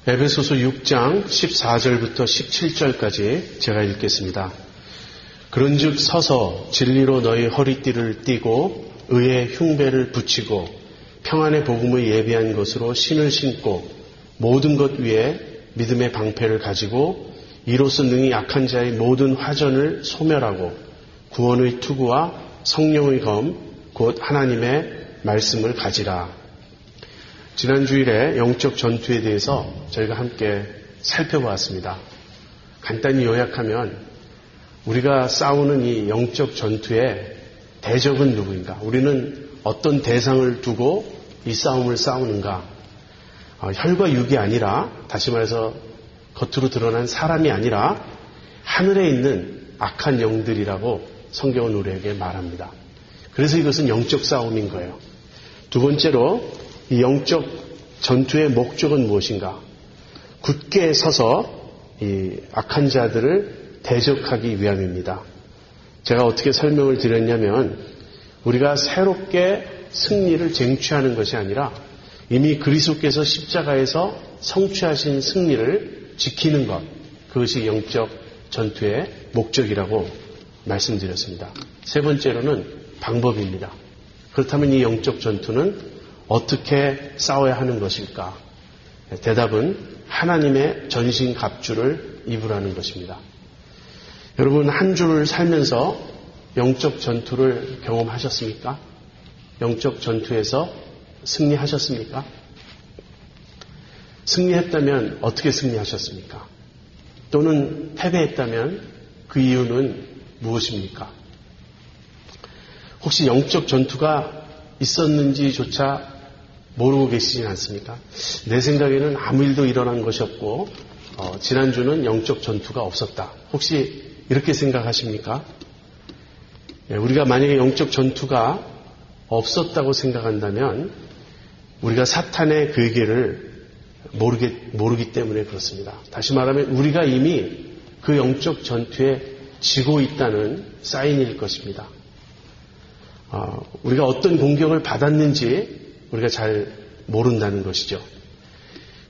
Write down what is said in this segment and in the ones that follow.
에베소서 6장 14절부터 17절까지 제가 읽겠습니다. 그런즉 서서 진리로 너희 허리띠를 띠고 의의 흉배를 붙이고 평안의 복음의 예비한 것으로 신을 신고 모든 것 위에 믿음의 방패를 가지고 이로써 능히 약한 자의 모든 화전을 소멸하고 구원의 투구와 성령의 검 곧 하나님의 말씀을 가지라. 지난 주일에 영적 전투에 대해서 저희가 함께 살펴보았습니다. 간단히 요약하면 우리가 싸우는 이 영적 전투의 대적은 누구인가? 우리는 어떤 대상을 두고 이 싸움을 싸우는가? 혈과 육이 아니라, 다시 말해서 겉으로 드러난 사람이 아니라 하늘에 있는 악한 영들이라고 성경은 우리에게 말합니다. 그래서 이것은 영적 싸움인 거예요. 두 번째로 이 영적 전투의 목적은 무엇인가? 굳게 서서 이 악한 자들을 대적하기 위함입니다. 제가 어떻게 설명을 드렸냐면 우리가 새롭게 승리를 쟁취하는 것이 아니라 이미 그리스도께서 십자가에서 성취하신 승리를 지키는 것, 그것이 영적 전투의 목적이라고 말씀드렸습니다. 세 번째로는 방법입니다. 그렇다면 이 영적 전투는 어떻게 싸워야 하는 것일까? 대답은 하나님의 전신 갑주를 입으라는 것입니다. 여러분, 한 주를 살면서 영적 전투를 경험하셨습니까? 영적 전투에서 승리하셨습니까? 승리했다면 어떻게 승리하셨습니까? 또는 패배했다면 그 이유는 무엇입니까? 혹시 영적 전투가 있었는지조차 모르고 계시진 않습니까? 내 생각에는 아무 일도 일어난 것이 없고 지난주는 영적 전투가 없었다. 혹시 이렇게 생각하십니까? 우리가 만약에 영적 전투가 없었다고 생각한다면 우리가 사탄의 괴계를 모르기 때문에 그렇습니다. 다시 말하면 우리가 이미 그 영적 전투에 지고 있다는 사인일 것입니다. 우리가 어떤 공격을 받았는지 우리가 잘 모른다는 것이죠.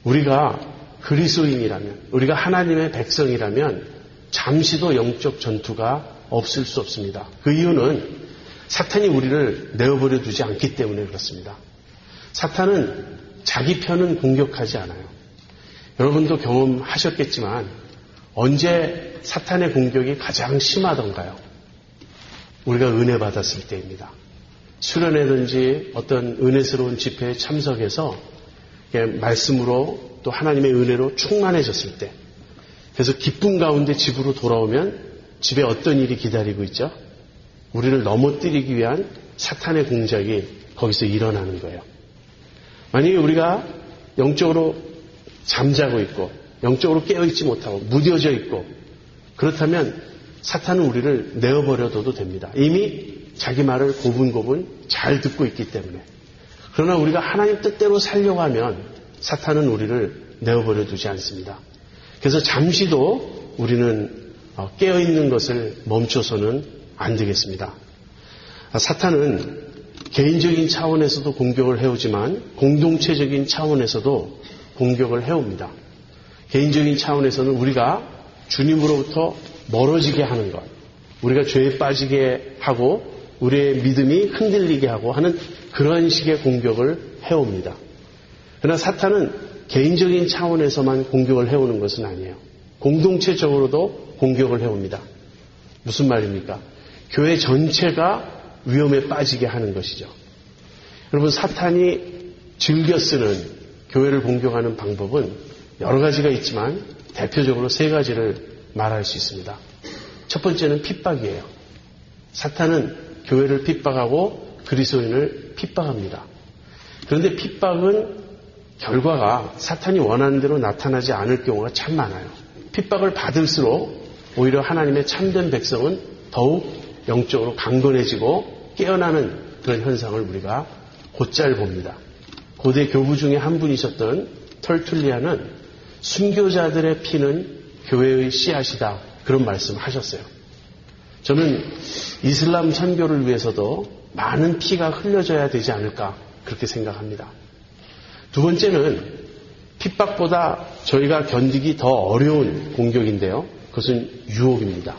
우리가 그리스도인이라면, 우리가 하나님의 백성이라면 잠시도 영적 전투가 없을 수 없습니다. 그 이유는 사탄이 우리를 내어버려 두지 않기 때문에 그렇습니다. 사탄은 자기 편은 공격하지 않아요. 여러분도 경험하셨겠지만 언제 사탄의 공격이 가장 심하던가요? 우리가 은혜 받았을 때입니다. 수련회든지 어떤 은혜스러운 집회에 참석해서 말씀으로 또 하나님의 은혜로 충만해졌을 때, 그래서 기쁨 가운데 집으로 돌아오면 집에 어떤 일이 기다리고 있죠? 우리를 넘어뜨리기 위한 사탄의 공작이 거기서 일어나는 거예요. 만약에 우리가 영적으로 잠자고 있고 영적으로 깨어있지 못하고 무뎌져 있고 그렇다면 사탄은 우리를 내어버려둬도 됩니다. 이미 자기 말을 고분고분 잘 듣고 있기 때문에. 그러나 우리가 하나님 뜻대로 살려고 하면 사탄은 우리를 내어버려 두지 않습니다. 그래서 잠시도 우리는 깨어있는 것을 멈춰서는 안 되겠습니다. 사탄은 개인적인 차원에서도 공격을 해오지만 공동체적인 차원에서도 공격을 해옵니다. 개인적인 차원에서는 우리가 주님으로부터 멀어지게 하는 것, 우리가 죄에 빠지게 하고 우리의 믿음이 흔들리게 하고 하는 그런 식의 공격을 해옵니다. 그러나 사탄은 개인적인 차원에서만 공격을 해오는 것은 아니에요. 공동체적으로도 공격을 해옵니다. 무슨 말입니까? 교회 전체가 위험에 빠지게 하는 것이죠. 여러분, 사탄이 즐겨 쓰는 교회를 공격하는 방법은 여러 가지가 있지만 대표적으로 세 가지를 말할 수 있습니다. 첫 번째는 핍박이에요. 사탄은 교회를 핍박하고 그리스도인을 핍박합니다. 그런데 핍박은 결과가 사탄이 원하는 대로 나타나지 않을 경우가 참 많아요. 핍박을 받을수록 오히려 하나님의 참된 백성은 더욱 영적으로 강건해지고 깨어나는 그런 현상을 우리가 곧잘 봅니다. 고대 교부 중에 한 분이셨던 털툴리아는 순교자들의 피는 교회의 씨앗이다, 그런 말씀을 하셨어요. 저는 이슬람 선교를 위해서도 많은 피가 흘려져야 되지 않을까 그렇게 생각합니다. 두 번째는 핍박보다 저희가 견디기 더 어려운 공격인데요. 그것은 유혹입니다.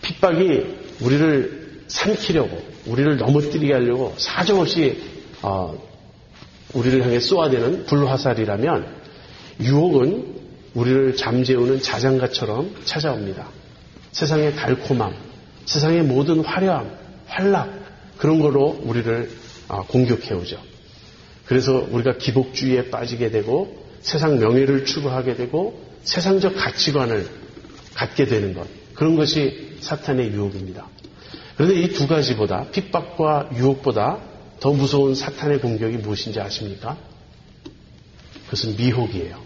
핍박이 우리를 삼키려고, 우리를 넘어뜨리게 하려고 사정없이 우리를 향해 쏘아대는 불화살이라면, 유혹은 우리를 잠재우는 자장가처럼 찾아옵니다. 세상의 달콤함, 세상의 모든 화려함, 활락, 그런 걸로 우리를 공격해오죠. 그래서 우리가 기복주의에 빠지게 되고 세상 명예를 추구하게 되고 세상적 가치관을 갖게 되는 것, 그런 것이 사탄의 유혹입니다. 그런데 이 두 가지보다, 핍박과 유혹보다 더 무서운 사탄의 공격이 무엇인지 아십니까? 그것은 미혹이에요.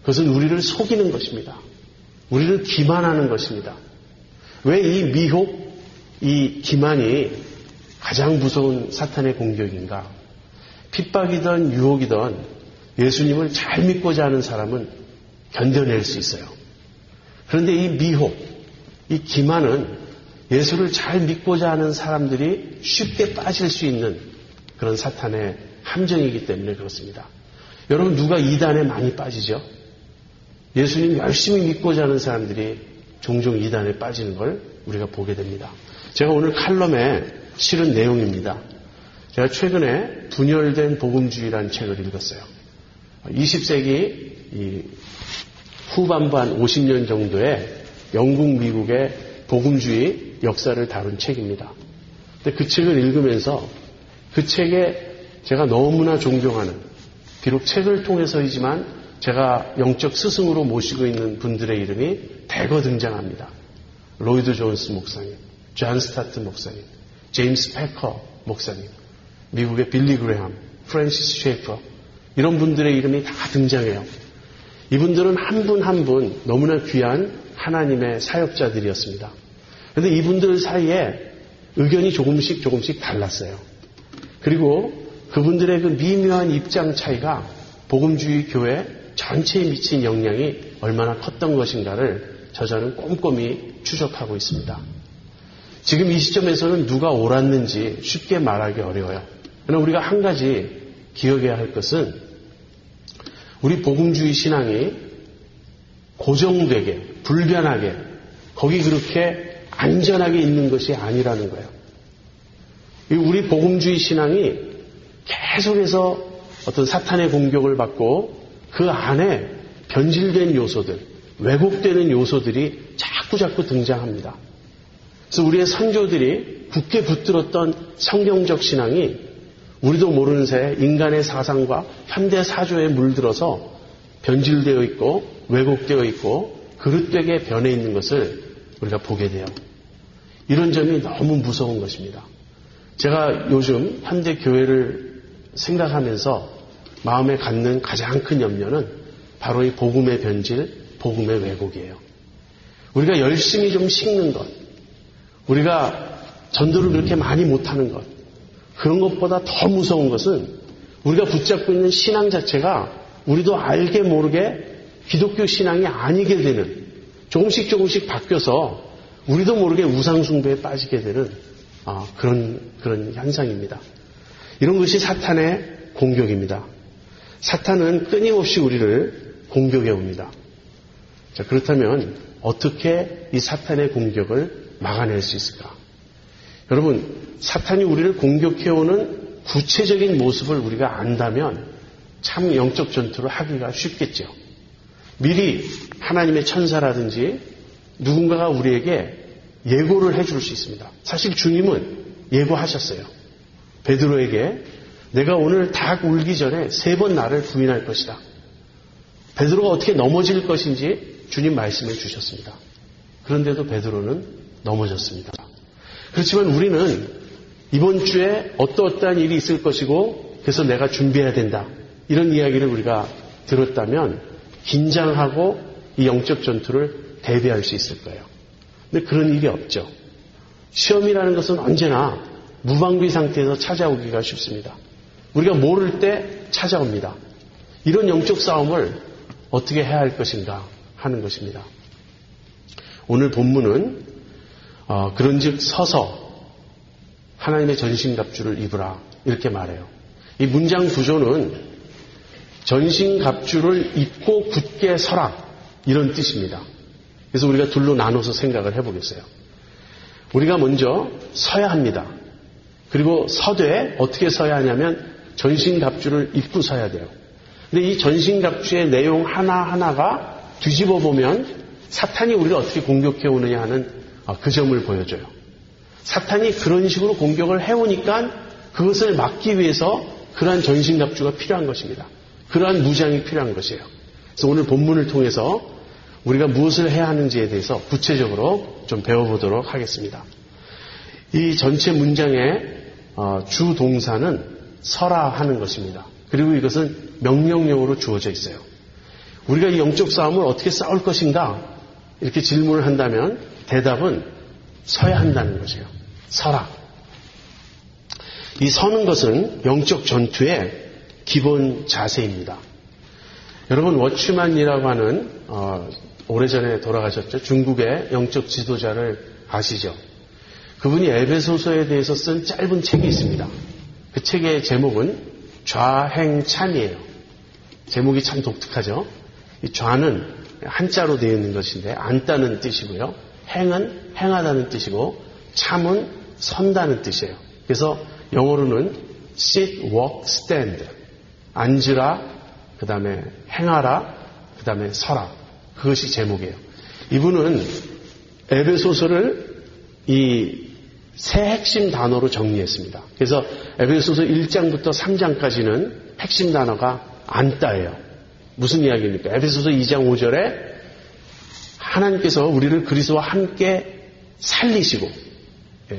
그것은 우리를 속이는 것입니다. 우리를 기만하는 것입니다. 왜 이 미혹, 이 기만이 가장 무서운 사탄의 공격인가? 핍박이든 유혹이든 예수님을 잘 믿고자 하는 사람은 견뎌낼 수 있어요. 그런데 이 미혹, 이 기만은 예수를 잘 믿고자 하는 사람들이 쉽게 빠질 수 있는 그런 사탄의 함정이기 때문에 그렇습니다. 여러분, 누가 이단에 많이 빠지죠? 예수님 열심히 믿고자 하는 사람들이 종종 이단에 빠지는 걸 우리가 보게 됩니다. 제가 오늘 칼럼에 실은 내용입니다. 제가 최근에 분열된 복음주의라는 책을 읽었어요. 20세기 후반부 한 50년 정도의 영국, 미국의 복음주의 역사를 다룬 책입니다. 근데 그 책을 읽으면서 그 책에 제가 너무나 존경하는, 비록 책을 통해서이지만 제가 영적 스승으로 모시고 있는 분들의 이름이 대거 등장합니다. 로이드 존스 목사님, 존 스타트 목사님, 제임스 패커 목사님, 미국의 빌리 그레함, 프랜시스 셰이퍼, 이런 분들의 이름이 다 등장해요. 이분들은 한 분 한 분 너무나 귀한 하나님의 사역자들이었습니다. 그런데 이분들 사이에 의견이 조금씩 달랐어요. 그리고 그분들의 그 미묘한 입장 차이가 복음주의 교회 전체에 미친 영향이 얼마나 컸던 것인가를 저자는 꼼꼼히 추적하고 있습니다. 지금 이 시점에서는 누가 옳았는지 쉽게 말하기 어려워요. 그러나 우리가 한 가지 기억해야 할 것은 우리 복음주의 신앙이 고정되게, 불변하게, 거기 그렇게 안전하게 있는 것이 아니라는 거예요. 우리 복음주의 신앙이 계속해서 어떤 사탄의 공격을 받고 그 안에 변질된 요소들, 왜곡되는 요소들이 자꾸 등장합니다. 그래서 우리의 선조들이 굳게 붙들었던 성경적 신앙이 우리도 모르는 새에 인간의 사상과 현대 사조에 물들어서 변질되어 있고 왜곡되어 있고 그릇되게 변해 있는 것을 우리가 보게 돼요. 이런 점이 너무 무서운 것입니다. 제가 요즘 현대 교회를 생각하면서 마음에 갖는 가장 큰 염려는 바로 이 복음의 변질, 복음의 왜곡이에요. 우리가 열심히 좀 식는 것, 우리가 전도를 그렇게 많이 못하는 것, 그런 것보다 더 무서운 것은 우리가 붙잡고 있는 신앙 자체가 우리도 알게 모르게 기독교 신앙이 아니게 되는, 조금씩 바뀌어서 우리도 모르게 우상숭배에 빠지게 되는 그런 현상입니다. 이런 것이 사탄의 공격입니다. 사탄은 끊임없이 우리를 공격해 옵니다. 자, 그렇다면 어떻게 이 사탄의 공격을 막아낼 수 있을까? 여러분, 사탄이 우리를 공격해오는 구체적인 모습을 우리가 안다면 참 영적 전투를 하기가 쉽겠죠. 미리 하나님의 천사라든지 누군가가 우리에게 예고를 해줄 수 있습니다. 사실 주님은 예고하셨어요. 베드로에게 내가 오늘 닭 울기 전에 3번 나를 부인할 것이다. 베드로가 어떻게 넘어질 것인지 주님 말씀해 주셨습니다. 그런데도 베드로는 넘어졌습니다. 그렇지만 우리는 이번 주에 어떠한 일이 있을 것이고 그래서 내가 준비해야 된다. 이런 이야기를 우리가 들었다면 긴장하고 이 영적 전투를 대비할 수 있을 거예요. 근데 그런 일이 없죠. 시험이라는 것은 언제나 무방비 상태에서 찾아오기가 쉽습니다. 우리가 모를 때 찾아옵니다. 이런 영적 싸움을 어떻게 해야 할 것인가 하는 것입니다. 오늘 본문은 그런즉 서서 하나님의 전신갑주를 입으라 이렇게 말해요. 이 문장 구조는 전신갑주를 입고 굳게 서라, 이런 뜻입니다. 그래서 우리가 둘로 나눠서 생각을 해보겠어요. 우리가 먼저 서야 합니다. 그리고 서되 어떻게 서야 하냐면 전신갑주를 입고 서야 돼요. 근데 이 전신갑주의 내용 하나하나가 뒤집어 보면 사탄이 우리를 어떻게 공격해 오느냐 하는 그 점을 보여줘요. 사탄이 그런 식으로 공격을 해오니까 그것을 막기 위해서 그러한 전신갑주가 필요한 것입니다. 그러한 무장이 필요한 것이에요. 그래서 오늘 본문을 통해서 우리가 무엇을 해야 하는지에 대해서 구체적으로 좀 배워보도록 하겠습니다. 이 전체 문장의 주 동사는 서라 하는 것입니다. 그리고 이것은 명령형으로 주어져 있어요. 우리가 이 영적 싸움을 어떻게 싸울 것인가 이렇게 질문을 한다면 대답은 서야 한다는 것이에요. 서라. 이 서는 것은 영적 전투의 기본 자세입니다. 여러분 워치만이라고 하는 오래전에 돌아가셨죠. 중국의 영적 지도자를 아시죠? 그분이 에베소서에 대해서 쓴 짧은 책이 있습니다. 그 책의 제목은 좌행찬이에요. 제목이 참 독특하죠. 이 좌는 한자로 되어 있는 것인데 앉다는 뜻이고요. 행은 행하다는 뜻이고 참은 선다는 뜻이에요. 그래서 영어로는 sit, walk, stand. 앉으라, 그 다음에 행하라, 그 다음에 서라. 그것이 제목이에요. 이분은 에베소서를 이 세 핵심 단어로 정리했습니다. 그래서 에베소서 1장부터 3장까지는 핵심 단어가 앉다예요. 무슨 이야기입니까? 에베소서 2장 5절에 하나님께서 우리를 그리스도와 함께 살리시고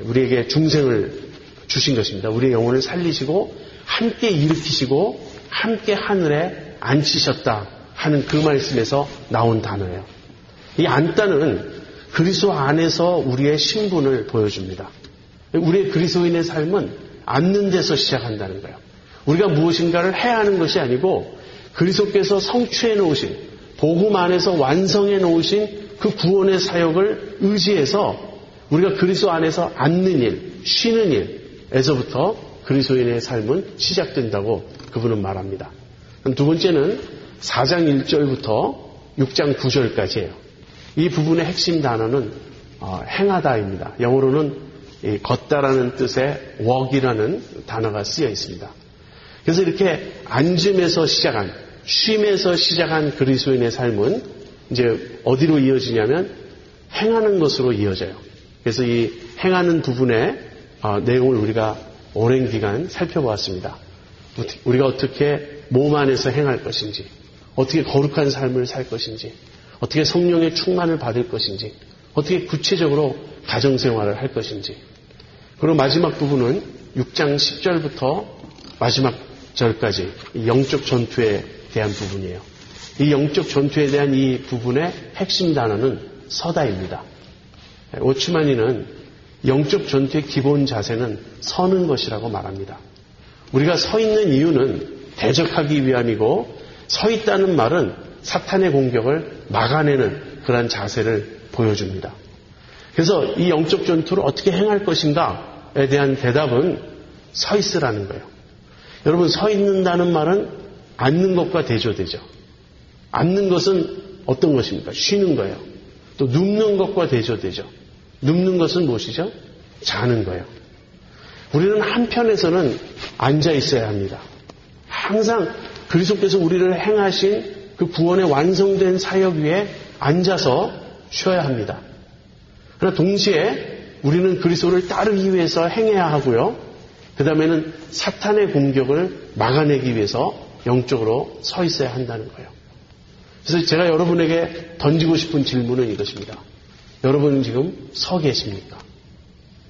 우리에게 중생을 주신 것입니다. 우리의 영혼을 살리시고 함께 일으키시고 함께 하늘에 앉히셨다 하는 그 말씀에서 나온 단어예요. 이 앉다는 그리스도 안에서 우리의 신분을 보여줍니다. 우리의 그리스도인의 삶은 앉는 데서 시작한다는 거예요. 우리가 무엇인가를 해야 하는 것이 아니고 그리스도께서 성취해 놓으신 복음 안에서 완성해 놓으신 그 구원의 사역을 의지해서 우리가 그리스도 안에서 앉는 일, 쉬는 일에서부터 그리스도인의 삶은 시작된다고 그분은 말합니다. 두 번째는 4장 1절부터 6장 9절까지예요. 이 부분의 핵심 단어는 행하다입니다. 영어로는 걷다라는 뜻의 walk이라는 단어가 쓰여 있습니다. 그래서 이렇게 앉음에서 시작한, 쉼에서 시작한 그리스도인의 삶은 이제 어디로 이어지냐면 행하는 것으로 이어져요. 그래서 이 행하는 부분의 내용을 우리가 오랜 기간 살펴보았습니다. 우리가 어떻게 몸 안에서 행할 것인지, 어떻게 거룩한 삶을 살 것인지, 어떻게 성령의 충만을 받을 것인지, 어떻게 구체적으로 가정생활을 할 것인지. 그리고 마지막 부분은 6장 10절부터 마지막 절까지 영적 전투에 대한 부분이에요. 이 영적 전투에 대한 이 부분의 핵심 단어는 서다입니다. 오츠마니는 영적 전투의 기본 자세는 서는 것이라고 말합니다. 우리가 서 있는 이유는 대적하기 위함이고 서 있다는 말은 사탄의 공격을 막아내는 그런 자세를 보여줍니다. 그래서 이 영적 전투를 어떻게 행할 것인가에 대한 대답은 서 있으라는 거예요. 여러분 서 있는다는 말은 앉는 것과 대조되죠. 앉는 것은 어떤 것입니까? 쉬는 거예요. 또 눕는 것과 대조되죠. 눕는 것은 무엇이죠? 자는 거예요. 우리는 한편에서는 앉아 있어야 합니다. 항상 그리스도께서 우리를 행하신 그 구원의 완성된 사역 위에 앉아서 쉬어야 합니다. 그러나 동시에 우리는 그리스도를 따르기 위해서 행해야 하고요. 그 다음에는 사탄의 공격을 막아내기 위해서 영적으로 서 있어야 한다는 거예요. 그래서 제가 여러분에게 던지고 싶은 질문은 이것입니다. 여러분은 지금 서 계십니까?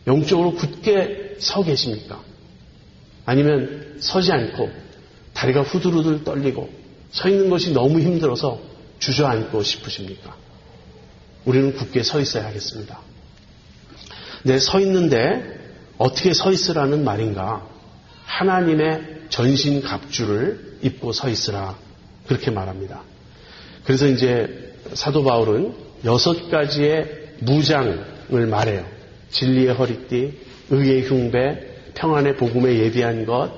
영적으로 굳게 서 계십니까? 아니면 서지 않고 다리가 후들후들 떨리고 서 있는 것이 너무 힘들어서 주저앉고 싶으십니까? 우리는 굳게 서 있어야 하겠습니다. 네, 서 있는데 어떻게 서 있으라는 말인가? 하나님의 전신 갑주를 입고 서 있으라 그렇게 말합니다. 그래서 이제 사도 바울은 6가지의 무장을 말해요. 진리의 허리띠, 의의 흉배, 평안의 복음에 예비한 것,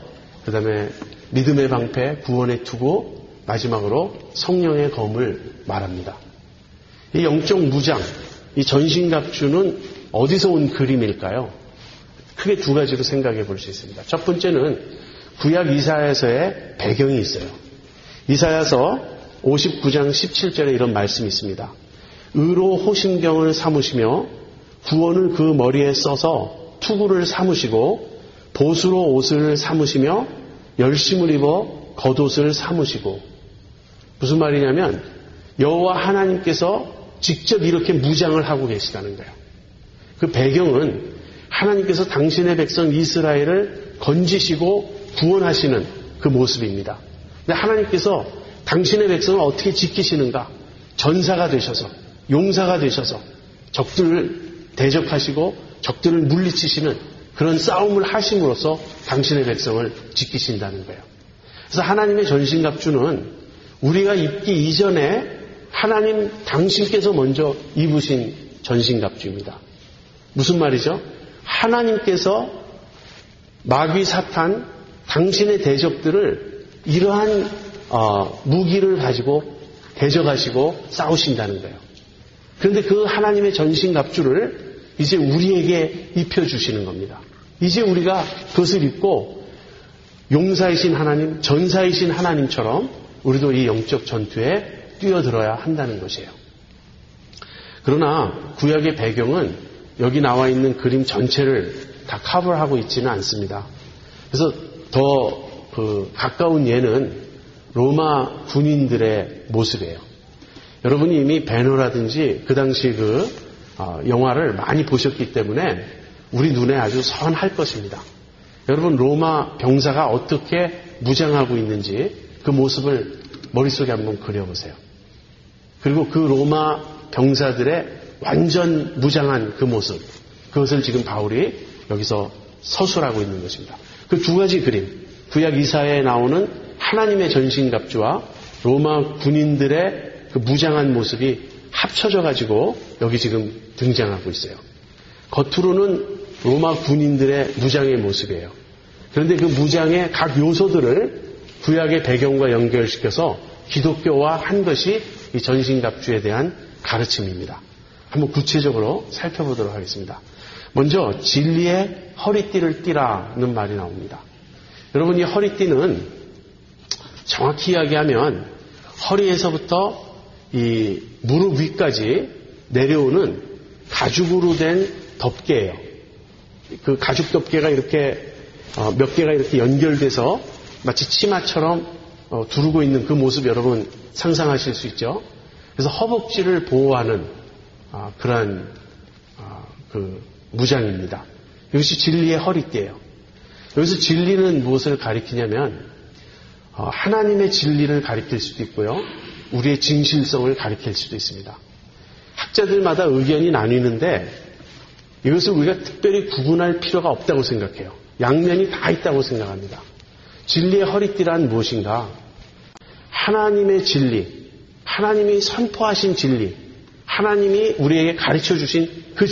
그 다음에 믿음의 방패, 구원의 투구, 마지막으로 성령의 검을 말합니다. 이 영적 무장, 이 전신갑주는 어디서 온 그림일까요? 크게 두 가지로 생각해 볼 수 있습니다. 첫 번째는 구약 이사야서의 배경이 있어요. 이사야서 59장 17절에 이런 말씀이 있습니다. 의로 호심경을 삼으시며 구원을 그 머리에 써서 투구를 삼으시고 보수로 옷을 삼으시며 열심을 입어 겉옷을 삼으시고. 무슨 말이냐면 여호와 하나님께서 직접 이렇게 무장을 하고 계시다는 거예요. 그 배경은 하나님께서 당신의 백성 이스라엘을 건지시고 구원하시는 그 모습입니다. 근데 하나님께서 당신의 백성을 어떻게 지키시는가? 전사가 되셔서, 용사가 되셔서 적들을 대적하시고 적들을 물리치시는 그런 싸움을 하심으로써 당신의 백성을 지키신다는 거예요. 그래서 하나님의 전신갑주는 우리가 입기 이전에 하나님 당신께서 먼저 입으신 전신갑주입니다. 무슨 말이죠? 하나님께서 마귀 사탄 당신의 대적들을 이러한 무기를 가지고 대적하시고 싸우신다는 거예요. 그런데 그 하나님의 전신갑주를 이제 우리에게 입혀주시는 겁니다. 이제 우리가 그것을 입고 용사이신 하나님, 전사이신 하나님처럼 우리도 이 영적 전투에 뛰어들어야 한다는 것이에요. 그러나 구약의 배경은 여기 나와 있는 그림 전체를 다 커버하고 있지는 않습니다. 그래서 더 가까운 예는 로마 군인들의 모습이에요. 여러분이 이미 배너라든지 그 당시 영화를 많이 보셨기 때문에 우리 눈에 아주 선할 것입니다. 여러분 로마 병사가 어떻게 무장하고 있는지 그 모습을 머릿속에 한번 그려보세요. 그리고 그 로마 병사들의 완전 무장한 그 모습, 그것을 지금 바울이 여기서 서술하고 있는 것입니다. 그 두 가지 그림, 구약 이사야에 나오는 하나님의 전신갑주와 로마 군인들의 그 무장한 모습이 합쳐져 가지고 여기 지금 등장하고 있어요. 겉으로는 로마 군인들의 무장의 모습이에요. 그런데 그 무장의 각 요소들을 구약의 배경과 연결시켜서 기독교와 한 것이 이 전신갑주에 대한 가르침입니다. 한번 구체적으로 살펴보도록 하겠습니다. 먼저 진리의 허리띠를 띠라는 말이 나옵니다. 여러분 이 허리띠는 정확히 이야기하면 허리에서부터 이 무릎 위까지 내려오는 가죽으로 된 덮개예요. 그 가죽 덮개가 이렇게 몇 개가 이렇게 연결돼서 마치 치마처럼 두르고 있는 그 모습 여러분 상상하실 수 있죠. 그래서 허벅지를 보호하는 그러한 그 무장입니다. 이것이 진리의 허리띠예요. 여기서 진리는 무엇을 가리키냐면 하나님의 진리를 가리킬 수도 있고요. 우리의 진실성을 가리킬 수도 있습니다. 학자들마다 의견이 나뉘는데 이것을 우리가 특별히 구분할 필요가 없다고 생각해요. 양면이 다 있다고 생각합니다. 진리의 허리띠란 무엇인가? 하나님의 진리, 하나님이 선포하신 진리, 하나님이 우리에게 가르쳐 주신 그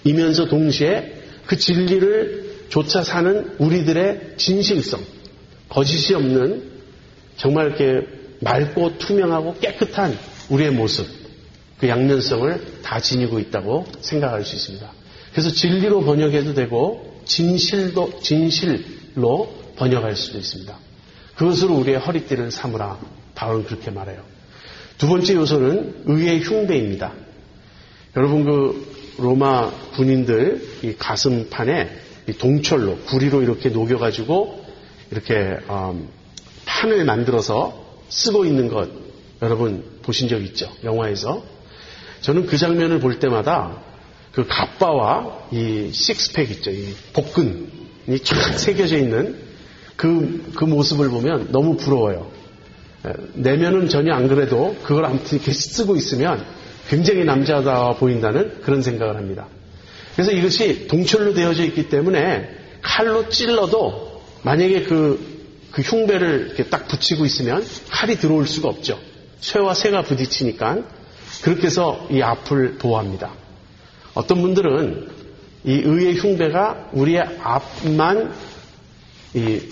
진리이면서 동시에 그 진리를 쫓아 사는 우리들의 진실성, 거짓이 없는 정말 이렇게 맑고 투명하고 깨끗한 우리의 모습, 그 양면성을 다 지니고 있다고 생각할 수 있습니다. 그래서 진리로 번역해도 되고 진실로 번역할 수도 있습니다. 그것으로 우리의 허리띠를 삼으라. 바울은 그렇게 말해요. 두 번째 요소는 의의 흉배입니다. 여러분 그 로마 군인들 이 가슴판에 이 동철로 구리로 이렇게 녹여가지고 이렇게 판을 만들어서 쓰고 있는 것 여러분 보신 적 있죠? 영화에서. 저는 그 장면을 볼 때마다 그 갑바와 이 식스팩 있죠? 이 복근이 쫙 새겨져 있는 그 모습을 보면 너무 부러워요. 내면은 전혀 안 그래도 그걸 아무튼 이렇게 쓰고 있으면 굉장히 남자다워 보인다는 그런 생각을 합니다. 그래서 이것이 동철로 되어져 있기 때문에 칼로 찔러도 만약에 그 흉배를 이렇게 딱 붙이고 있으면 칼이 들어올 수가 없죠. 쇠와 쇠가 부딪히니까 그렇게 해서 이 앞을 보호합니다. 어떤 분들은 이 의의 흉배가 우리의 앞만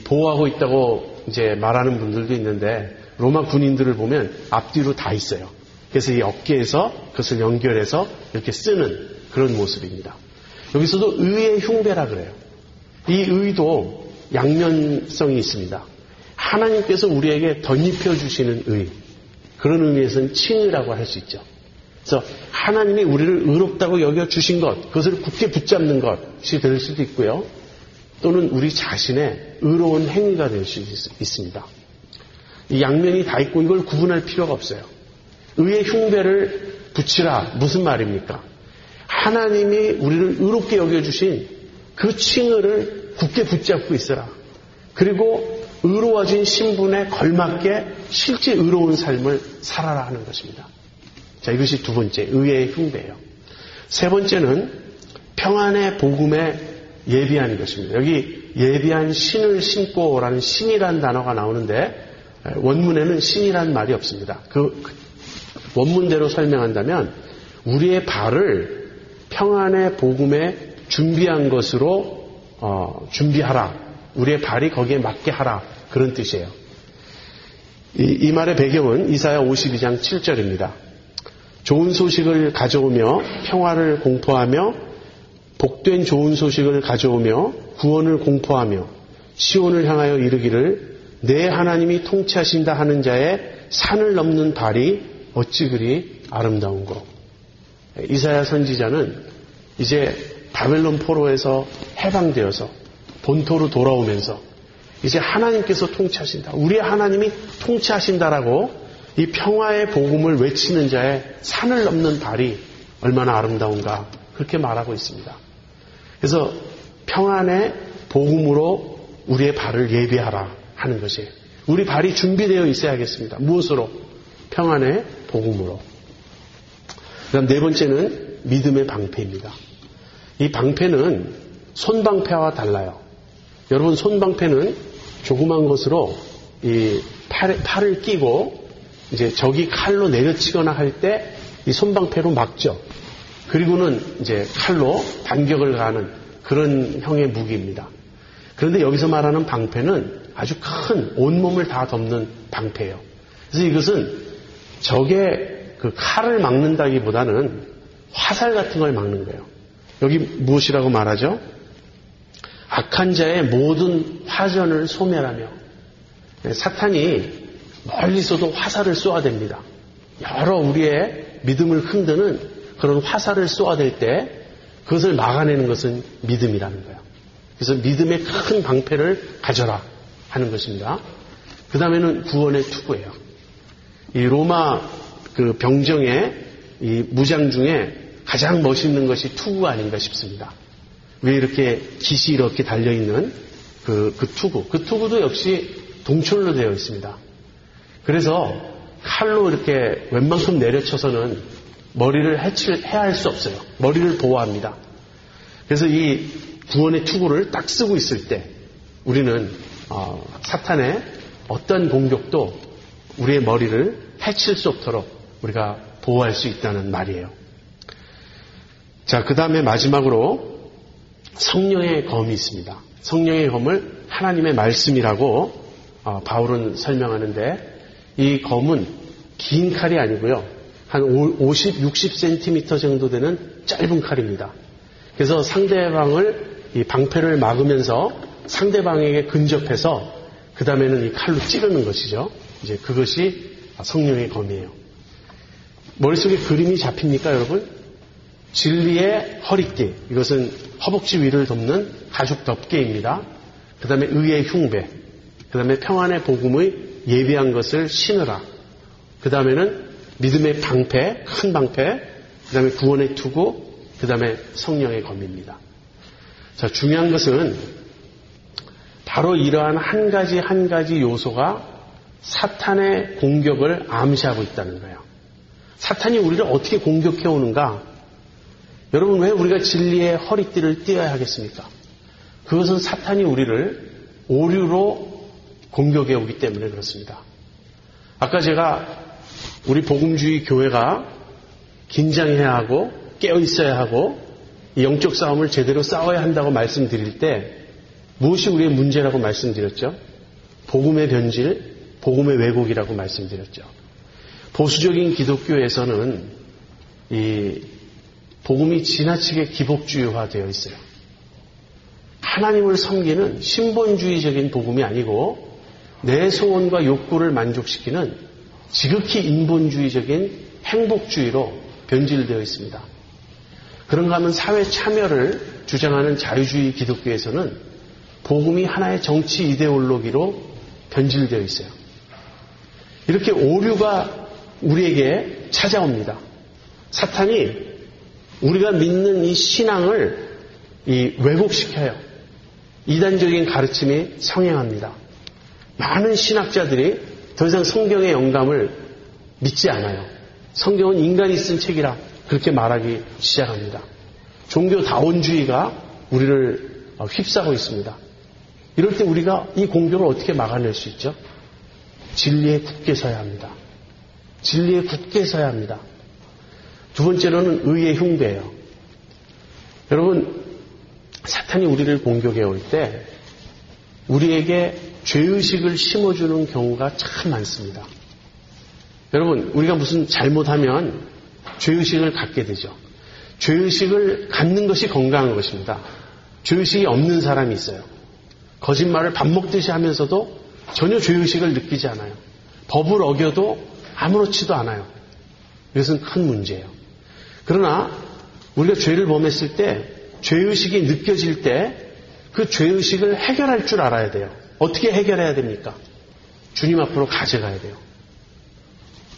보호하고 있다고 이제 말하는 분들도 있는데 로마 군인들을 보면 앞뒤로 다 있어요. 그래서 이 어깨에서 그것을 연결해서 이렇게 쓰는 그런 모습입니다. 여기서도 의의 흉배라 그래요. 이 의도 양면성이 있습니다. 하나님께서 우리에게 덧입혀 주시는 의, 그런 의미에서는 칭의라고 할 수 있죠. 그래서 하나님이 우리를 의롭다고 여겨주신 것, 그것을 굳게 붙잡는 것이 될 수도 있고요. 또는 우리 자신의 의로운 행위가 될 수 있습니다. 이 양면이 다 있고 이걸 구분할 필요가 없어요. 의의 흉배를 붙이라, 무슨 말입니까? 하나님이 우리를 의롭게 여겨주신 그 칭의를 굳게 붙잡고 있어라. 그리고 의로워진 신분에 걸맞게 실제 의로운 삶을 살아라 하는 것입니다. 자, 이것이 두 번째, 의의 흉배예요. 세 번째는 평안의 복음에 예비한 것입니다. 여기 예비한 신을 신고라는 신이라는 단어가 나오는데 원문에는 신이라는 말이 없습니다. 그 원문대로 설명한다면 우리의 발을 평안의 복음에 준비한 것으로 준비하라. 우리의 발이 거기에 맞게 하라. 그런 뜻이에요. 이 말의 배경은 이사야 52장 7절입니다. 좋은 소식을 가져오며 평화를 공포하며 복된 좋은 소식을 가져오며 구원을 공포하며 시온을 향하여 이르기를 내 하나님이 통치하신다 하는 자의 산을 넘는 발이 어찌 그리 아름다운고. 이사야 선지자는 이제 바벨론 포로에서 해방되어서 본토로 돌아오면서 이제 하나님께서 통치하신다. 우리의 하나님이 통치하신다라고 이 평화의 복음을 외치는 자의 산을 넘는 발이 얼마나 아름다운가 그렇게 말하고 있습니다. 그래서 평안의 복음으로 우리의 발을 예비하라 하는 것이에요. 우리 발이 준비되어 있어야겠습니다. 무엇으로? 평안의 복음으로. 그다음 네 번째는 믿음의 방패입니다. 이 방패는 손방패와 달라요. 여러분 손방패는 조그만 것으로 이 팔을 끼고 이제 적이 칼로 내려치거나 할 때 이 손방패로 막죠. 그리고는 이제 칼로 반격을 가하는 그런 형의 무기입니다. 그런데 여기서 말하는 방패는 아주 큰 온몸을 다 덮는 방패예요. 그래서 이것은 적의 그 칼을 막는다기보다는 화살 같은 걸 막는 거예요. 여기 무엇이라고 말하죠? 악한 자의 모든 화전을 소멸하며 사탄이 멀리서도 화살을 쏘아댑니다. 여러 우리의 믿음을 흔드는 그런 화살을 쏘아댈 때 그것을 막아내는 것은 믿음이라는 거예요. 그래서 믿음의 큰 방패를 가져라 하는 것입니다. 그 다음에는 구원의 투구예요. 이 로마 그 병정의 이 무장 중에 가장 멋있는 것이 투구가 아닌가 싶습니다. 왜 이렇게 깃이 이렇게 달려있는 그 투구. 그 투구도 역시 동철로 되어 있습니다. 그래서 칼로 이렇게 웬만큼 내려쳐서는 머리를 해할 수 없어요. 머리를 보호합니다. 그래서 이 구원의 투구를 딱 쓰고 있을 때 우리는 사탄의 어떤 공격도 우리의 머리를 해칠 수 없도록 우리가 보호할 수 있다는 말이에요. 자, 그 다음에 마지막으로 성령의 검이 있습니다. 성령의 검을 하나님의 말씀이라고 바울은 설명하는데 이 검은 긴 칼이 아니고요. 한 50, 60cm 정도 되는 짧은 칼입니다. 그래서 상대방을 이 방패를 막으면서 상대방에게 근접해서 그 다음에는 이 칼로 찌르는 것이죠. 이제 그것이 성령의 검이에요. 머릿속에 그림이 잡힙니까, 여러분? 진리의 허리띠. 이것은 허벅지 위를 덮는 가죽 덮개입니다. 그 다음에 의의 흉배. 그 다음에 평안의 복음의 예비한 것을 신으라. 그 다음에는 믿음의 방패, 큰 방패. 그 다음에 구원의 투구. 그 다음에 성령의 검입니다. 자, 중요한 것은 바로 이러한 한 가지 요소가 사탄의 공격을 암시하고 있다는 거예요. 사탄이 우리를 어떻게 공격해 오는가? 여러분, 왜 우리가 진리의 허리띠를 띄어야 하겠습니까? 그것은 사탄이 우리를 오류로 공격해 오기 때문에 그렇습니다. 아까 제가 우리 복음주의 교회가 긴장해야 하고 깨어 있어야 하고 영적 싸움을 제대로 싸워야 한다고 말씀드릴 때 무엇이 우리의 문제라고 말씀드렸죠? 복음의 변질, 복음의 왜곡이라고 말씀드렸죠. 보수적인 기독교에서는 이 복음이 지나치게 기복주의화되어 있어요. 하나님을 섬기는 신본주의적인 복음이 아니고 내 소원과 욕구를 만족시키는 지극히 인본주의적인 행복주의로 변질되어 있습니다. 그런가 하면 사회 참여를 주장하는 자유주의 기독교에서는 복음이 하나의 정치 이데올로기로 변질되어 있어요. 이렇게 오류가 우리에게 찾아옵니다. 사탄이 우리가 믿는 이 신앙을 왜곡시켜요. 이단적인 가르침이 성행합니다. 많은 신학자들이 더 이상 성경의 영감을 믿지 않아요. 성경은 인간이 쓴 책이라 그렇게 말하기 시작합니다. 종교다원주의가 우리를 휩싸고 있습니다. 이럴 때 우리가 이 공교를 어떻게 막아낼 수 있죠? 진리에 굳게 서야 합니다. 진리에 굳게 서야 합니다. 두 번째로는 의의 흉배예요. 여러분, 사탄이 우리를 공격해 올 때 우리에게 죄의식을 심어주는 경우가 참 많습니다. 여러분, 우리가 무슨 잘못하면 죄의식을 갖게 되죠. 죄의식을 갖는 것이 건강한 것입니다. 죄의식이 없는 사람이 있어요. 거짓말을 밥 먹듯이 하면서도 전혀 죄의식을 느끼지 않아요. 법을 어겨도 아무렇지도 않아요. 이것은 큰 문제예요. 그러나 우리가 죄를 범했을 때 죄의식이 느껴질 때 그 죄의식을 해결할 줄 알아야 돼요. 어떻게 해결해야 됩니까? 주님 앞으로 가져가야 돼요.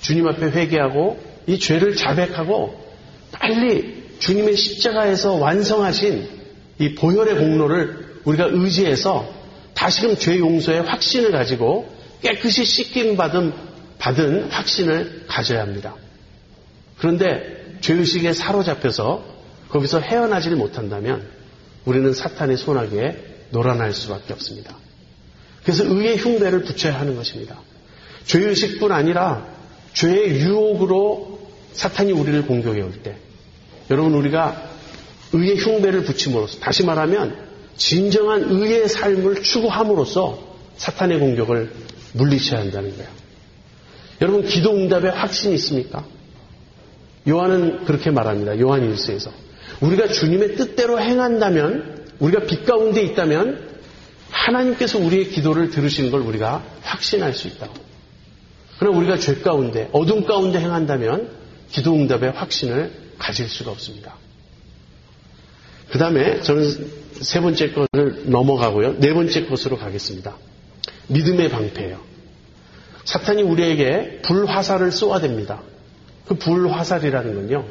주님 앞에 회개하고 이 죄를 자백하고 빨리 주님의 십자가에서 완성하신 이 보혈의 공로를 우리가 의지해서 다시금 죄 용서의 확신을 가지고 깨끗이 씻김 받은 확신을 가져야 합니다. 그런데 죄의식에 사로잡혀서 거기서 헤어나지를 못한다면 우리는 사탄의 소나기에 놀아날 수밖에 없습니다. 그래서 의의 흉배를 붙여야 하는 것입니다. 죄의식뿐 아니라 죄의 유혹으로 사탄이 우리를 공격해 올 때 여러분 우리가 의의 흉배를 붙임으로써 다시 말하면 진정한 의의 삶을 추구함으로써 사탄의 공격을 물리쳐야 한다는 거예요. 여러분 기도 응답에 확신이 있습니까? 요한은 그렇게 말합니다. 요한 1서에서 우리가 주님의 뜻대로 행한다면 우리가 빛 가운데 있다면 하나님께서 우리의 기도를 들으시는 걸 우리가 확신할 수 있다고. 그러나 우리가 죄 가운데 어둠 가운데 행한다면 기도 응답의 확신을 가질 수가 없습니다. 그 다음에 저는 세 번째 것을 넘어가고요. 네 번째 것으로 가겠습니다. 믿음의 방패예요. 사탄이 우리에게 불화살을 쏘아댑니다. 그 불화살이라는 건요.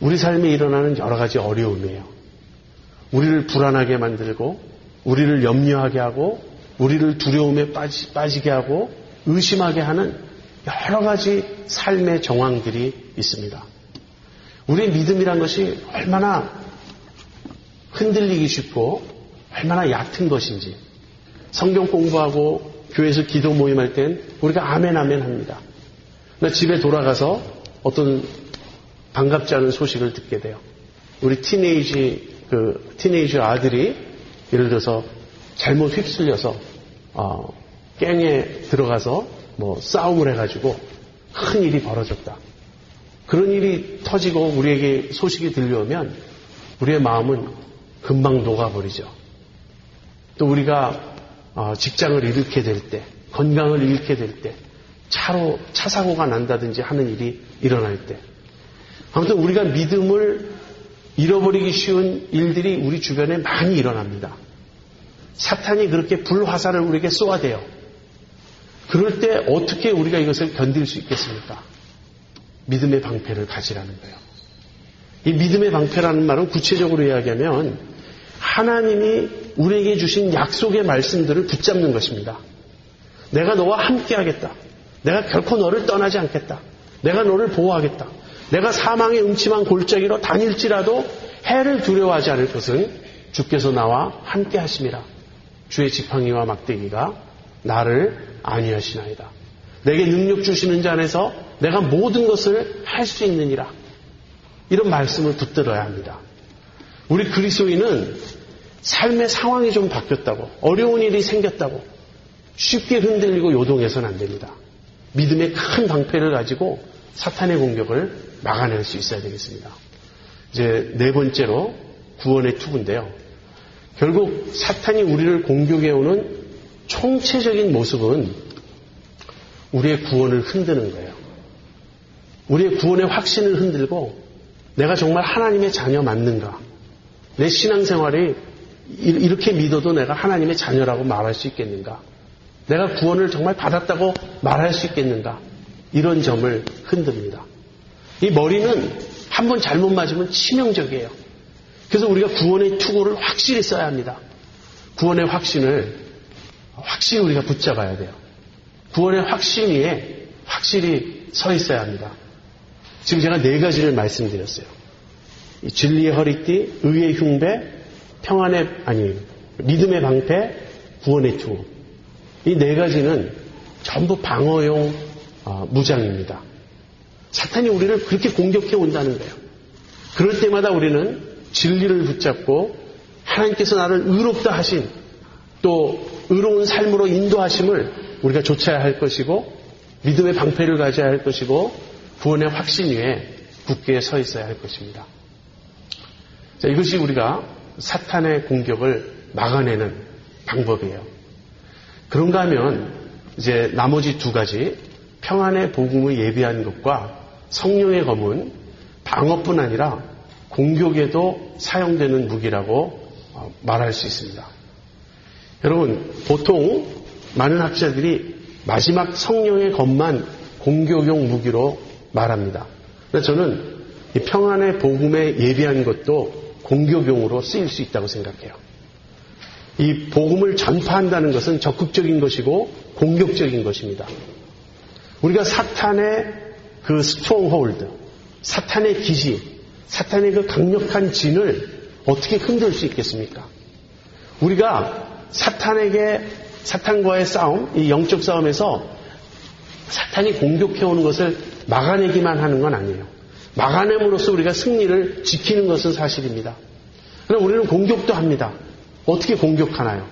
우리 삶에 일어나는 여러 가지 어려움이에요. 우리를 불안하게 만들고 우리를 염려하게 하고 우리를 두려움에 빠지게 하고 의심하게 하는 여러 가지 삶의 정황들이 있습니다. 우리의 믿음이란 것이 얼마나 흔들리기 쉽고 얼마나 얕은 것인지 성경 공부하고 교회에서 기도 모임할 땐 우리가 아멘 아멘 합니다. 나 집에 돌아가서 어떤 반갑지 않은 소식을 듣게 돼요. 우리 티네이저 아들이 예를 들어서 잘못 휩쓸려서 갱에 들어가서 싸움을 해가지고 큰 일이 벌어졌다. 그런 일이 터지고 우리에게 소식이 들려오면 우리의 마음은 금방 녹아버리죠. 또 우리가 직장을 잃게 될 때, 건강을 잃게 될 때, 차 사고가 난다든지 하는 일이 일어날 때, 아무튼 우리가 믿음을 잃어버리기 쉬운 일들이 우리 주변에 많이 일어납니다. 사탄이 그렇게 불화살을 우리에게 쏘아대요. 그럴 때 어떻게 우리가 이것을 견딜 수 있겠습니까? 믿음의 방패를 가지라는 거예요. 이 믿음의 방패라는 말은 구체적으로 이야기하면 하나님이 우리에게 주신 약속의 말씀들을 붙잡는 것입니다. 내가 너와 함께 하겠다. 내가 결코 너를 떠나지 않겠다. 내가 너를 보호하겠다. 내가 사망의 음침한 골짜기로 다닐지라도 해를 두려워하지 않을 것은 주께서 나와 함께 하심이라. 주의 지팡이와 막대기가 나를 안위하시나이다. 내게 능력 주시는 자 안에서 내가 모든 것을 할 수 있느니라. 이런 말씀을 붙들어야 합니다. 우리 그리스도인은 삶의 상황이 좀 바뀌었다고, 어려운 일이 생겼다고, 쉽게 흔들리고 요동해서는 안 됩니다. 믿음의 큰 방패를 가지고 사탄의 공격을 막아낼 수 있어야 되겠습니다. 이제 네 번째로 구원의 투구인데요. 결국 사탄이 우리를 공격해오는 총체적인 모습은 우리의 구원을 흔드는 거예요. 우리의 구원의 확신을 흔들고 내가 정말 하나님의 자녀 맞는가? 내 신앙생활이 이렇게 믿어도 내가 하나님의 자녀라고 말할 수 있겠는가? 내가 구원을 정말 받았다고 말할 수 있겠는가? 이런 점을 흔듭니다. 이 머리는 한번 잘못 맞으면 치명적이에요. 그래서 우리가 구원의 투구를 확실히 써야 합니다. 구원의 확신을 확실히 우리가 붙잡아야 돼요. 구원의 확신 위에 확실히 서 있어야 합니다. 지금 제가 네 가지를 말씀드렸어요. 진리의 허리띠, 의의 흉배, 믿음의 방패, 구원의 투구. 이 네 가지는 전부 방어용 무장입니다. 사탄이 우리를 그렇게 공격해 온다는 거예요. 그럴 때마다 우리는 진리를 붙잡고 하나님께서 나를 의롭다 하신 또 의로운 삶으로 인도하심을 우리가 좇아야 할 것이고 믿음의 방패를 가져야 할 것이고 구원의 확신 위에 굳게 서 있어야 할 것입니다. 자, 이것이 우리가 사탄의 공격을 막아내는 방법이에요. 그런가 하면 이제 나머지 두 가지 평안의 복음을 예비한 것과 성령의 검은 방어뿐 아니라 공격에도 사용되는 무기라고 말할 수 있습니다. 여러분, 보통 많은 학자들이 마지막 성령의 검만 공격용 무기로 말합니다. 그래서 저는 이 평안의 복음에 예비한 것도 공격용으로 쓰일 수 있다고 생각해요. 이 복음을 전파한다는 것은 적극적인 것이고 공격적인 것입니다. 우리가 사탄의 그 스트롱홀드, 사탄의 기지, 사탄의 그 강력한 진을 어떻게 흔들 수 있겠습니까? 우리가 사탄과의 싸움, 이 영적 싸움에서 사탄이 공격해오는 것을 막아내기만 하는 건 아니에요. 막아냄으로써 우리가 승리를 지키는 것은 사실입니다. 그럼 우리는 공격도 합니다. 어떻게 공격하나요?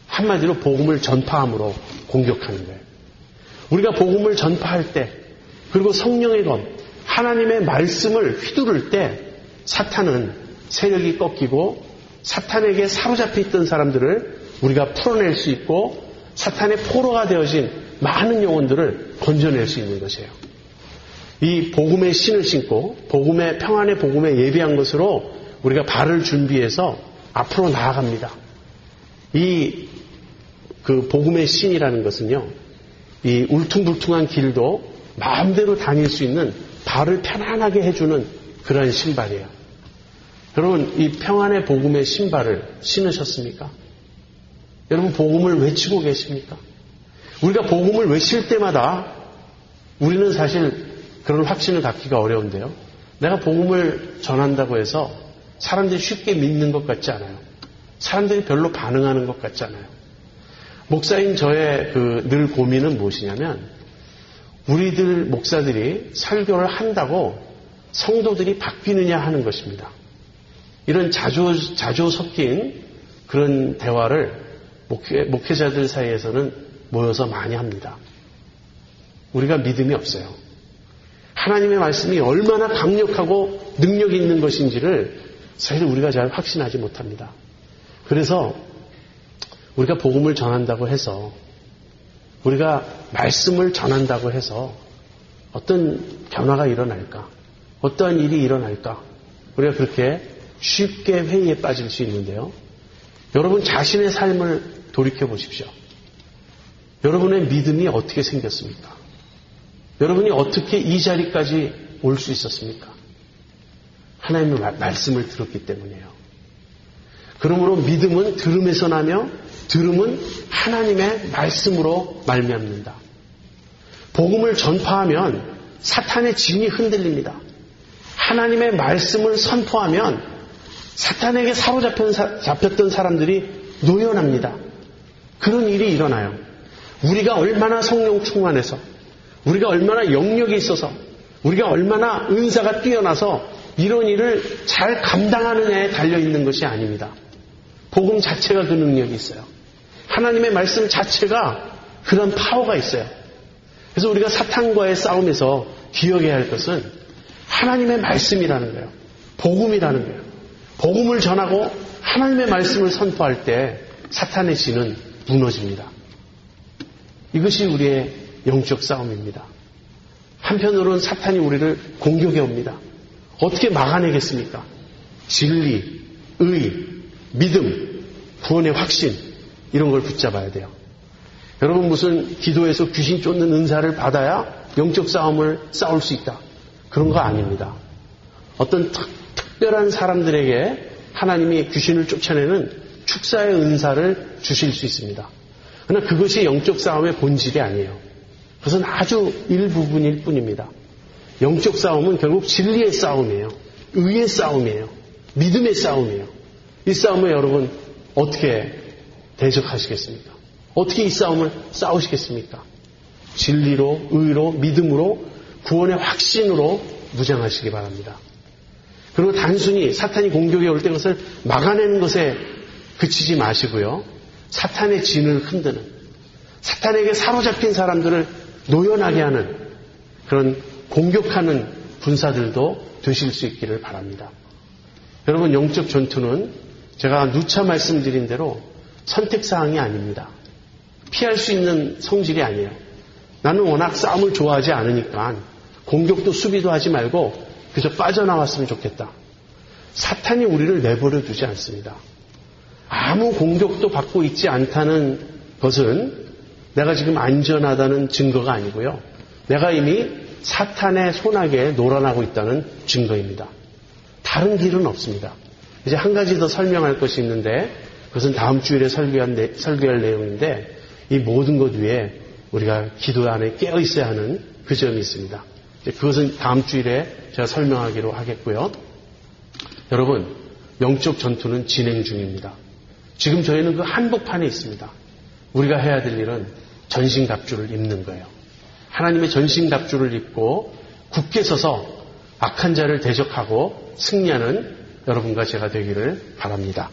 한마디로 복음을 전파함으로 공격하는 거예요. 우리가 복음을 전파할 때, 그리고 성령의 검, 하나님의 말씀을 휘두를 때 사탄은 세력이 꺾이고 사탄에게 사로잡혀 있던 사람들을 우리가 풀어낼 수 있고 사탄의 포로가 되어진 많은 영혼들을 건져낼 수 있는 것이에요. 이 복음의 신을 신고 복음의 평안의 복음에 예비한 것으로 우리가 발을 준비해서 앞으로 나아갑니다. 그 복음의 신이라는 것은요, 이 울퉁불퉁한 길도 마음대로 다닐 수 있는 발을 편안하게 해주는 그런 신발이에요. 여러분, 이 평안의 복음의 신발을 신으셨습니까? 여러분, 복음을 외치고 계십니까? 우리가 복음을 외칠 때마다 우리는 사실 그런 확신을 갖기가 어려운데요. 내가 복음을 전한다고 해서 사람들이 쉽게 믿는 것 같지 않아요. 사람들이 별로 반응하는 것 같지 않아요. 목사인 저의 늘 고민은 무엇이냐면 우리들 목사들이 설교를 한다고 성도들이 바뀌느냐 하는 것입니다. 이런 자주 섞인 그런 대화를 목회자들 사이에서는 모여서 많이 합니다. 우리가 믿음이 없어요. 하나님의 말씀이 얼마나 강력하고 능력이 있는 것인지를 사실 우리가 잘 확신하지 못합니다. 그래서 우리가 복음을 전한다고 해서 우리가 말씀을 전한다고 해서 어떤 변화가 일어날까? 어떠한 일이 일어날까? 우리가 그렇게 쉽게 회의에 빠질 수 있는데요. 여러분 자신의 삶을 돌이켜 보십시오. 여러분의 믿음이 어떻게 생겼습니까? 여러분이 어떻게 이 자리까지 올 수 있었습니까? 하나님의 말씀을 들었기 때문이에요. 그러므로 믿음은 들음에서 나며 들음은 하나님의 말씀으로 말미암는다. 복음을 전파하면 사탄의 진이 흔들립니다. 하나님의 말씀을 선포하면 사탄에게 사로잡혔던 사람들이 노연합니다. 그런 일이 일어나요. 우리가 얼마나 성령 충만해서 우리가 얼마나 영역이 있어서 우리가 얼마나 은사가 뛰어나서 이런 일을 잘 감당하느냐에 달려있는 것이 아닙니다. 복음 자체가 그 능력이 있어요. 하나님의 말씀 자체가 그런 파워가 있어요. 그래서 우리가 사탄과의 싸움에서 기억해야 할 것은 하나님의 말씀이라는 거예요. 복음이라는 거예요. 복음을 전하고 하나님의 말씀을 선포할 때 사탄의 진은 무너집니다. 이것이 우리의 영적 싸움입니다. 한편으로는 사탄이 우리를 공격해 옵니다. 어떻게 막아내겠습니까? 진리, 의, 믿음, 구원의 확신 이런 걸 붙잡아야 돼요. 여러분 무슨 기도에서 귀신 쫓는 은사를 받아야 영적 싸움을 싸울 수 있다. 그런 거 아닙니다. 어떤 특별한 사람들에게 하나님이 귀신을 쫓아내는 축사의 은사를 주실 수 있습니다. 그러나 그것이 영적 싸움의 본질이 아니에요. 그것은 아주 일부분일 뿐입니다. 영적 싸움은 결국 진리의 싸움이에요. 의의 싸움이에요. 믿음의 싸움이에요. 이 싸움을 여러분 어떻게 대적하시겠습니까? 어떻게 이 싸움을 싸우시겠습니까? 진리로, 의로, 믿음으로, 구원의 확신으로 무장하시기 바랍니다. 그리고 단순히 사탄이 공격에 올 때 그것을 막아내는 것에 그치지 마시고요. 사탄의 진을 흔드는, 사탄에게 사로잡힌 사람들을 노연하게 하는 그런 공격하는 군사들도 되실 수 있기를 바랍니다. 여러분 영적 전투는 제가 누차 말씀드린 대로 선택사항이 아닙니다. 피할 수 있는 성질이 아니에요. 나는 워낙 싸움을 좋아하지 않으니까 공격도 수비도 하지 말고 그저 빠져나왔으면 좋겠다. 사탄이 우리를 내버려 두지 않습니다. 아무 공격도 받고 있지 않다는 것은 내가 지금 안전하다는 증거가 아니고요. 내가 이미 사탄의 손아귀에 놀아나고 있다는 증거입니다. 다른 길은 없습니다. 이제 한 가지 더 설명할 것이 있는데 그것은 다음 주일에 설교할 내용인데 이 모든 것 위에 우리가 기도 안에 깨어 있어야 하는 그 점이 있습니다. 그것은 다음 주일에 제가 설명하기로 하겠고요. 여러분, 영적 전투는 진행 중입니다. 지금 저희는 그 한복판에 있습니다. 우리가 해야 될 일은 전신갑주를 입는 거예요. 하나님의 전신갑주를 입고 굳게 서서 악한 자를 대적하고 승리하는 여러분과 제가 되기를 바랍니다.